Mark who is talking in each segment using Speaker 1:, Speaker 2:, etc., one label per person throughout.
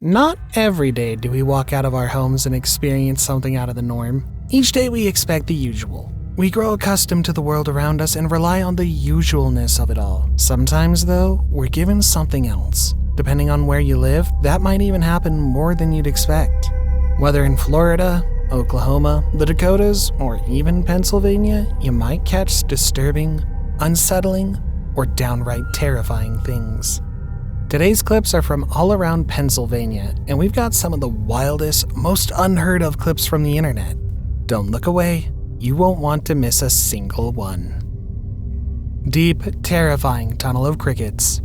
Speaker 1: Not every day do we walk out of our homes and experience something out of the norm. Each day we expect the usual. We grow accustomed to the world around us and rely on the usualness of it all. Sometimes, though, we're given something else. Depending on where you live, that might even happen more than you'd expect. Whether in Florida, Oklahoma, the Dakotas, or even Pennsylvania, you might catch disturbing, unsettling, or downright terrifying things. Today's clips are from all around Pennsylvania, and we've got some of the wildest, most unheard of clips from the internet. Don't look away, you won't want to miss a single one. Deep, terrifying tunnel of crickets.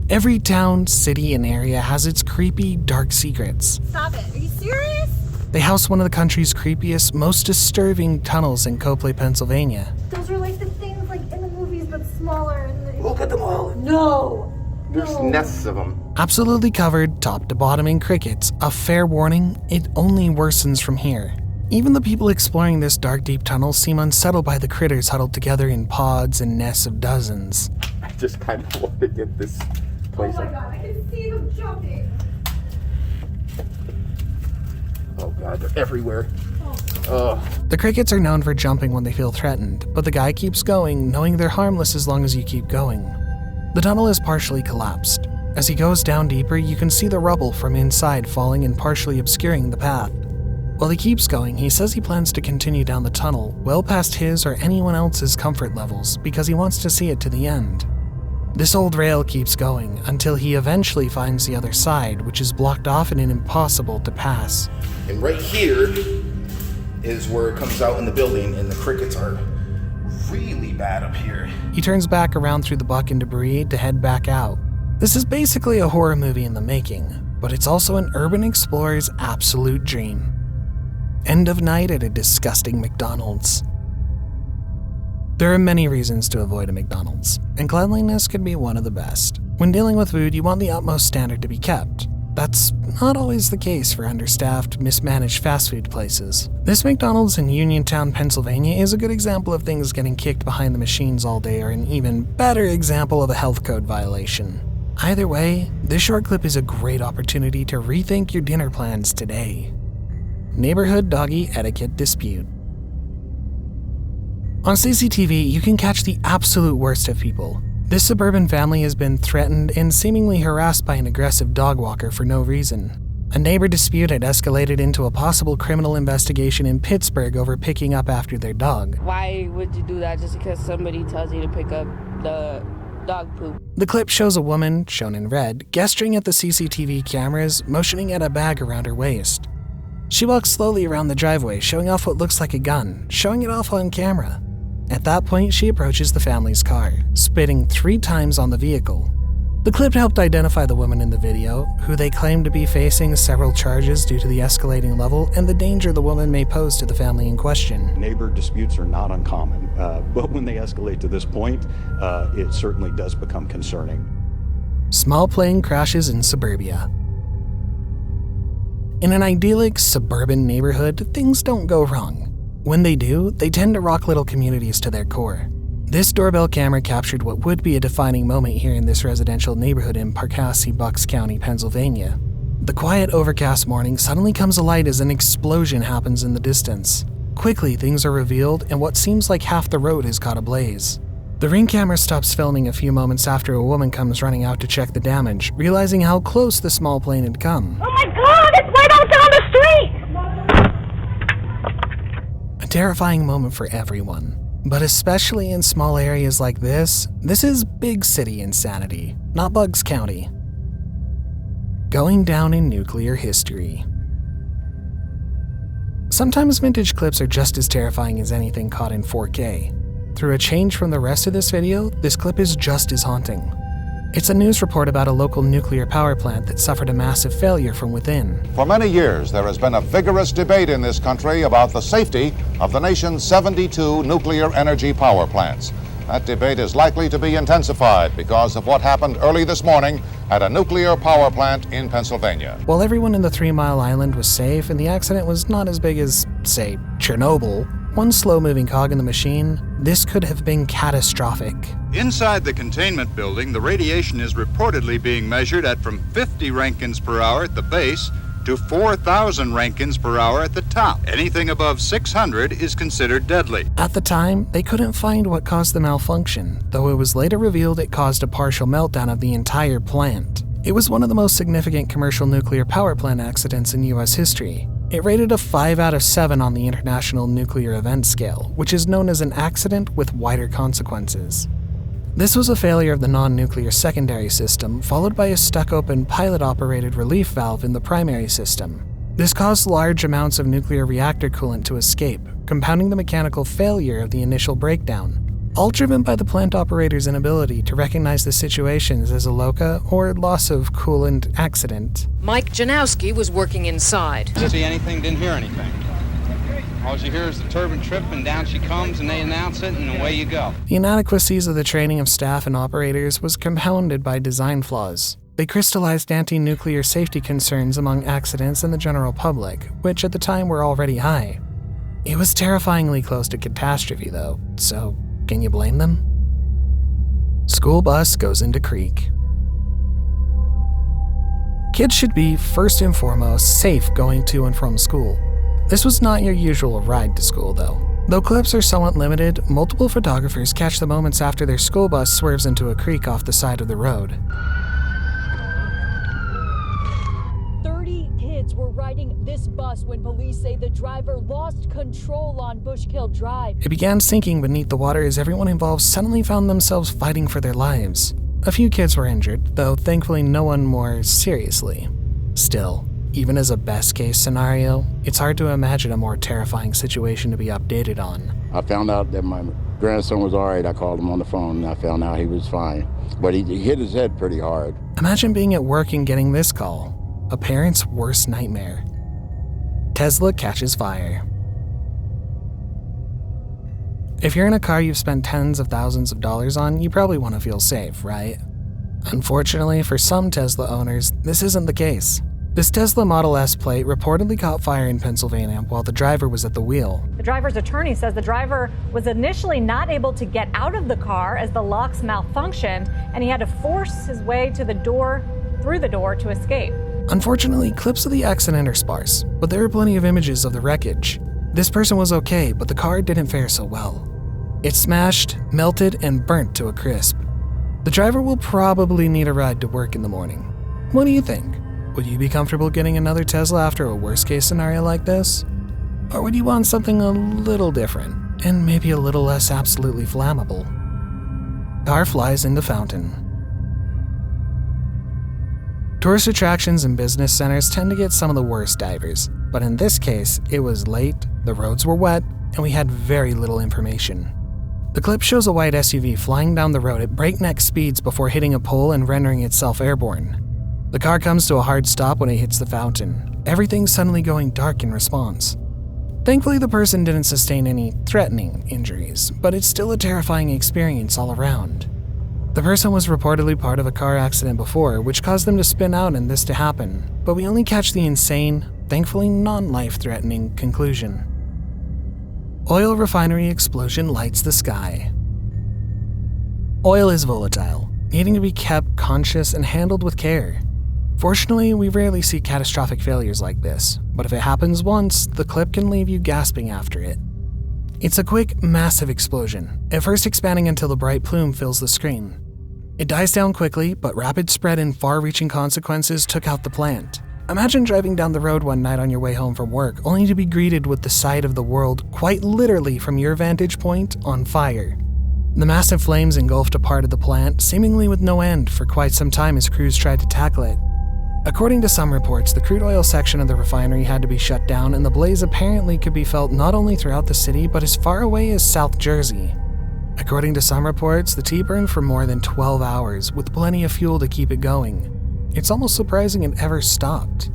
Speaker 1: Every town, city, and area has its creepy, dark secrets.
Speaker 2: Stop it, are you serious?
Speaker 1: They house one of the country's creepiest, most disturbing tunnels in Copley, Pennsylvania.
Speaker 2: Those are like the things like in the movies, but smaller.
Speaker 3: Look at them all.
Speaker 2: No.
Speaker 3: There's nests of them.
Speaker 1: Absolutely covered, top to bottom in crickets, a fair warning, it only worsens from here. Even the people exploring this dark, deep tunnel seem unsettled by the critters huddled together in pods and nests of dozens.
Speaker 3: I just kind of want to get this place.
Speaker 2: Oh my god, I can see them jumping.
Speaker 3: Oh god, they're everywhere.
Speaker 1: The crickets are known for jumping when they feel threatened, but the guy keeps going, knowing they're harmless as long as you keep going. The tunnel is partially collapsed. As he goes down deeper, you can see the rubble from inside falling and partially obscuring the path. While he keeps going, he says he plans to continue down the tunnel, well past his or anyone else's comfort levels, because he wants to see it to the end. This old rail keeps going until he eventually finds the other side, which is blocked off and impossible to pass.
Speaker 3: And right here is where it comes out in the building, and the crickets are really bad up here.
Speaker 1: He turns back around through the buck and debris to head back out. This is basically a horror movie in the making, but it's also an urban explorer's absolute dream. End of night at a disgusting McDonald's. There are many reasons to avoid a McDonald's, and cleanliness could be one of the best. When dealing with food, you want the utmost standard to be kept. That's not always the case for understaffed, mismanaged fast food places. This McDonald's in Uniontown, Pennsylvania is a good example of things getting kicked behind the machines all day, or an even better example of a health code violation. Either way, this short clip is a great opportunity to rethink your dinner plans today. Neighborhood doggy etiquette dispute. On CCTV, you can catch the absolute worst of people. This suburban family has been threatened and seemingly harassed by an aggressive dog walker for no reason. A neighbor dispute had escalated into a possible criminal investigation in Pittsburgh over picking up after their dog.
Speaker 4: Why would you do that just because somebody tells you to pick up the dog poop?
Speaker 1: The clip shows a woman, shown in red, gesturing at the CCTV cameras, motioning at a bag around her waist. She walks slowly around the driveway, showing off what looks like a gun, showing it off on camera. At that point, she approaches the family's car, spitting 3 times on the vehicle. The clip helped identify the woman in the video, who they claim to be facing several charges due to the escalating level and the danger the woman may pose to the family in question.
Speaker 5: Neighbor disputes are not uncommon, but when they escalate to this point, it certainly does become concerning.
Speaker 1: Small plane crashes in suburbia. In an idyllic suburban neighborhood, things don't go wrong. When they do, they tend to rock little communities to their core. This doorbell camera captured what would be a defining moment here in this residential neighborhood in Parkasie, Bucks County, Pennsylvania. The quiet, overcast morning suddenly comes alight as an explosion happens in the distance. Quickly, things are revealed, and what seems like half the road is caught ablaze. The Ring camera stops filming a few moments after a woman comes running out to check the damage, realizing how close the small plane had come.
Speaker 2: Oh my god, it's right out down the street!
Speaker 1: A terrifying moment for everyone, but especially in small areas like this is big city insanity, not Bucks County. Going down in nuclear history. Sometimes vintage clips are just as terrifying as anything caught in 4K. Through a change from the rest of this video, this clip is just as haunting. It's a news report about a local nuclear power plant that suffered a massive failure from within.
Speaker 6: For many years, there has been a vigorous debate in this country about the safety of the nation's 72 nuclear energy power plants. That debate is likely to be intensified because of what happened early this morning at a nuclear power plant in Pennsylvania.
Speaker 1: While everyone in the 3 Mile Island was safe and the accident was not as big as, say, Chernobyl, one slow-moving cog in the machine, this could have been catastrophic.
Speaker 7: Inside the containment building, the radiation is reportedly being measured at from 50 Rankins per hour at the base to 4,000 Rankins per hour at the top. Anything above 600 is considered deadly.
Speaker 1: At the time, they couldn't find what caused the malfunction, though it was later revealed it caused a partial meltdown of the entire plant. It was one of the most significant commercial nuclear power plant accidents in US history. It rated a 5 out of 7 on the International Nuclear Event Scale, which is known as an accident with wider consequences. This was a failure of the non-nuclear secondary system, followed by a stuck-open pilot-operated relief valve in the primary system. This caused large amounts of nuclear reactor coolant to escape, compounding the mechanical failure of the initial breakdown, all driven by the plant operator's inability to recognize the situations as a LOCA or loss of coolant accident.
Speaker 8: Mike Janowski was working inside.
Speaker 9: Didn't see anything, didn't hear anything. All you hear is the turbine trip, and down she comes, and they announce it, and away you go.
Speaker 1: The inadequacies of the training of staff and operators was compounded by design flaws. They crystallized anti-nuclear safety concerns among accidents and the general public, which at the time were already high. It was terrifyingly close to catastrophe, though, so can you blame them? School bus goes into creek. Kids should be, first and foremost, safe going to and from school. This was not your usual ride to school, though. Though clips are somewhat limited, multiple photographers catch the moments after their school bus swerves into a creek off the side of the road.
Speaker 10: 30 kids were riding this bus when police say the driver lost control on Bushkill Drive.
Speaker 1: It began sinking beneath the water as everyone involved suddenly found themselves fighting for their lives. A few kids were injured, though thankfully no one more seriously. Still, even as a best-case scenario, it's hard to imagine a more terrifying situation to be updated on.
Speaker 11: I found out that my grandson was all right. I called him on the phone, and I found out he was fine. But he hit his head pretty hard.
Speaker 1: Imagine being at work and getting this call. A parent's worst nightmare. Tesla catches fire. If you're in a car you've spent tens of thousands of dollars on, you probably want to feel safe, right? Unfortunately, for some Tesla owners, this isn't the case. This Tesla Model S plate reportedly caught fire in Pennsylvania while the driver was at the wheel.
Speaker 12: The driver's attorney says the driver was initially not able to get out of the car as the locks malfunctioned, and he had to force his way to the door, through the door, to escape.
Speaker 1: Unfortunately, clips of the accident are sparse, but there are plenty of images of the wreckage. This person was okay, but the car didn't fare so well. It smashed, melted, and burnt to a crisp. The driver will probably need a ride to work in the morning. What do you think? Would you be comfortable getting another Tesla after a worst-case scenario like this? Or would you want something a little different, and maybe a little less absolutely flammable? Car flies into fountain. Tourist attractions and business centers tend to get some of the worst divers, but in this case, it was late, the roads were wet, and we had very little information. The clip shows a white SUV flying down the road at breakneck speeds before hitting a pole and rendering itself airborne. The car comes to a hard stop when it hits the fountain, everything suddenly going dark in response. Thankfully, the person didn't sustain any threatening injuries, but it's still a terrifying experience all around. The person was reportedly part of a car accident before, which caused them to spin out and this to happen, but we only catch the insane, thankfully non-life-threatening conclusion. Oil refinery explosion lights the sky. Oil is volatile, needing to be kept conscious and handled with care. Fortunately, we rarely see catastrophic failures like this, but if it happens once, the clip can leave you gasping after it. It's a quick, massive explosion, at first expanding until the bright plume fills the screen. It dies down quickly, but rapid spread and far-reaching consequences took out the plant. Imagine driving down the road one night on your way home from work, only to be greeted with the sight of the world, quite literally from your vantage point, on fire. The massive flames engulfed a part of the plant, seemingly with no end, for quite some time as crews tried to tackle it. According to some reports, the crude oil section of the refinery had to be shut down, and the blaze apparently could be felt not only throughout the city, but as far away as South Jersey. According to some reports, the tea burned for more than 12 hours, with plenty of fuel to keep it going. It's almost surprising it ever stopped.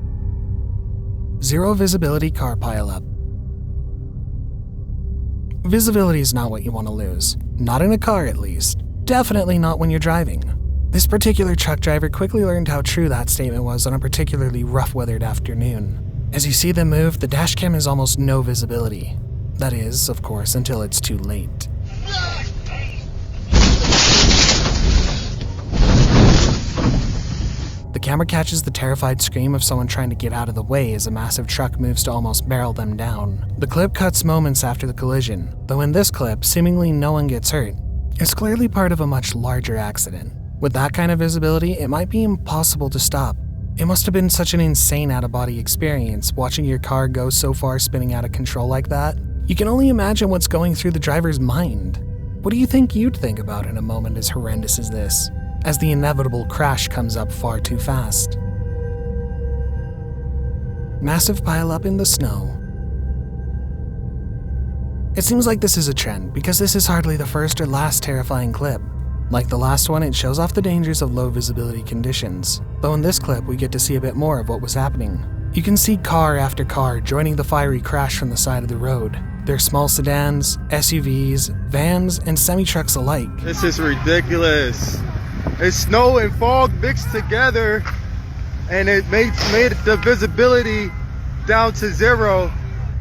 Speaker 1: Zero visibility car pileup. Visibility is not what you want to lose. Not in a car, at least. Definitely not when you're driving. This particular truck driver quickly learned how true that statement was on a particularly rough-weathered afternoon. As you see them move, the dashcam has almost no visibility. That is, of course, until it's too late. The camera catches the terrified scream of someone trying to get out of the way as a massive truck moves to almost barrel them down. The clip cuts moments after the collision, though in this clip, seemingly no one gets hurt. It's clearly part of a much larger accident. With that kind of visibility, it might be impossible to stop. It must have been such an insane out-of-body experience, watching your car go so far spinning out of control like that. You can only imagine what's going through the driver's mind. What do you think you'd think about in a moment as horrendous as this, as the inevitable crash comes up far too fast? Massive pileup in the snow. It seems like this is a trend, because this is hardly the first or last terrifying clip. Like the last one, it shows off the dangers of low visibility conditions, though in this clip we get to see a bit more of what was happening. You can see car after car joining the fiery crash from the side of the road. They're small sedans, SUVs, vans, and semi-trucks alike.
Speaker 13: This is ridiculous. It's snow and fog mixed together, and it made the visibility down to zero.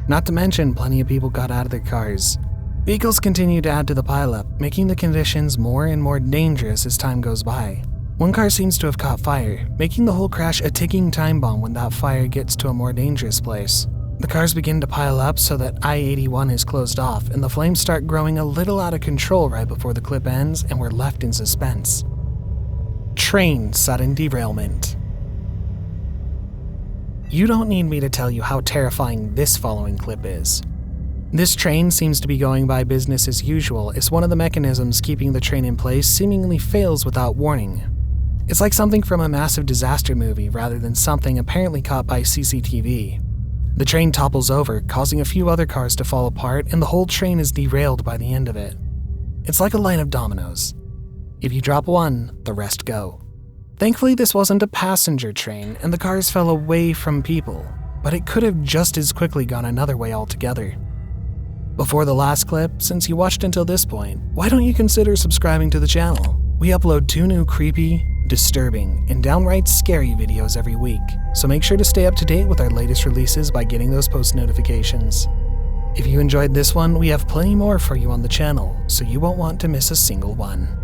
Speaker 1: Not to mention, plenty of people got out of their cars. Vehicles continue to add to the pileup, making the conditions more and more dangerous as time goes by. One car seems to have caught fire, making the whole crash a ticking time bomb when that fire gets to a more dangerous place. The cars begin to pile up so that I-81 is closed off, and the flames start growing a little out of control right before the clip ends, and we're left in suspense. Train sudden derailment. You don't need me to tell you how terrifying this following clip is. This train seems to be going by business as usual as one of the mechanisms keeping the train in place seemingly fails without warning. It's like something from a massive disaster movie rather than something apparently caught by CCTV. The train topples over, causing a few other cars to fall apart, and the whole train is derailed by the end of it. It's like a line of dominoes. If you drop one, the rest go. Thankfully, this wasn't a passenger train, and the cars fell away from people, but it could have just as quickly gone another way altogether. Before the last clip, since you watched until this point, why don't you consider subscribing to the channel? We upload 2 new creepy, disturbing, and downright scary videos every week, so make sure to stay up to date with our latest releases by getting those post notifications. If you enjoyed this one, we have plenty more for you on the channel, so you won't want to miss a single one.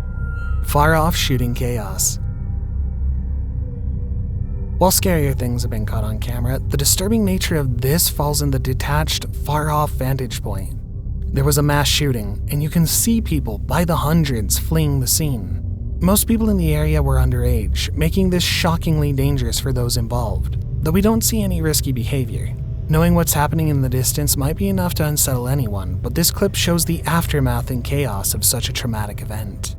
Speaker 1: Far off shooting chaos. While scarier things have been caught on camera, the disturbing nature of this falls in the detached, far-off vantage point. There was a mass shooting, and you can see people by the hundreds fleeing the scene. Most people in the area were underage, making this shockingly dangerous for those involved, though we don't see any risky behavior. Knowing what's happening in the distance might be enough to unsettle anyone, but this clip shows the aftermath and chaos of such a traumatic event.